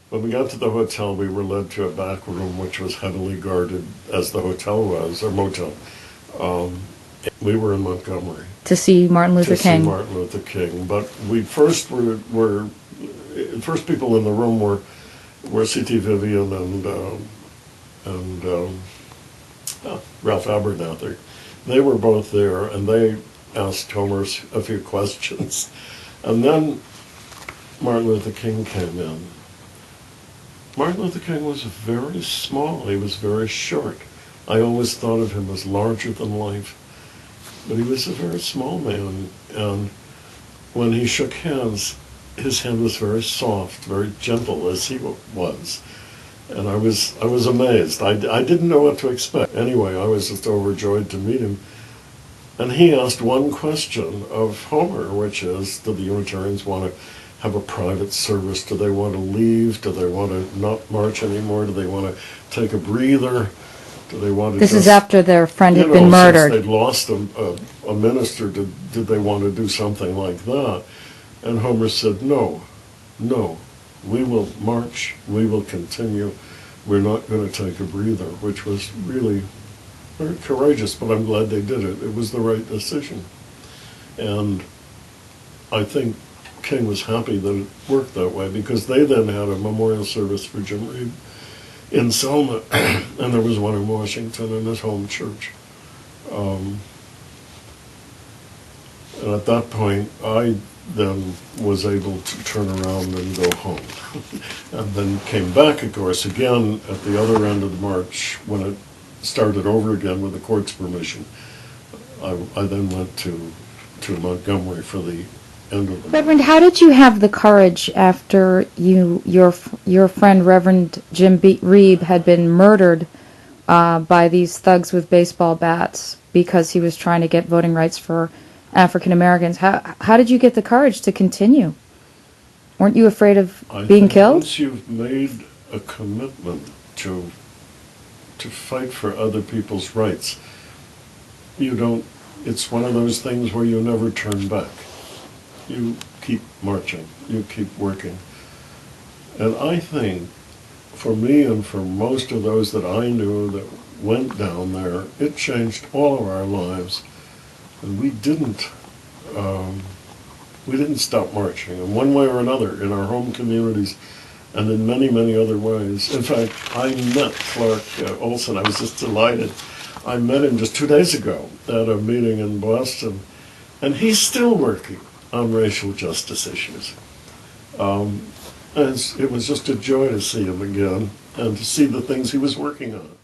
When we got to the hotel, we were led to a back room, which was heavily guarded, as the hotel was, or motel. We were in Montgomery. To see Martin Luther King. To see Martin Luther King. But we first were first people in the room were C.T. Vivian and Ralph Abernathy. They were both there, and they asked Homer a few questions. And then Martin Luther King came in. Martin Luther King was very small. He was very short. I always thought of him as larger than life. But he was a very small man. And when he shook hands, his hand was very soft, very gentle, as he was. And I was amazed. I didn't know what to expect. Anyway, I was just overjoyed to meet him. And he asked one question of Homer, which is, do the Unitarians want to have a private service? Do they want to leave? Do they want to not march anymore? Do they want to take a breather? Do they want to This is after their friend had been murdered. Since they'd lost a minister, did they want to do something like that? And Homer said, no, we will march, we will continue. We're not going to take a breather, which was really very courageous, but I'm glad they did it. It was the right decision. And I think King was happy that it worked that way, because they then had a memorial service for Jim Reeb in Selma, and there was one in Washington in his home church. And at that point, I then was able to turn around and go home. And then came back, of course, again at the other end of the march when it started over again with the court's permission. I then went to Montgomery for the end of the Reverend, how did you have the courage after your friend Reverend Jim Reeb had been murdered by these thugs with baseball bats because he was trying to get voting rights for African Americans? How did you get the courage to continue? Weren't you afraid of being killed? Once you've made a commitment to fight for other people's rights, you don't. It's one of those things where you never turn back. You keep marching. You keep working. And I think, for me and for most of those that I knew that went down there, it changed all of our lives. And we didn't stop marching in one way or another in our home communities and in many, many other ways. In fact, I met Clark Olson. I was just delighted. I met him just 2 days ago at a meeting in Boston, and he's still working on racial justice issues. And it was just a joy to see him again and to see the things he was working on.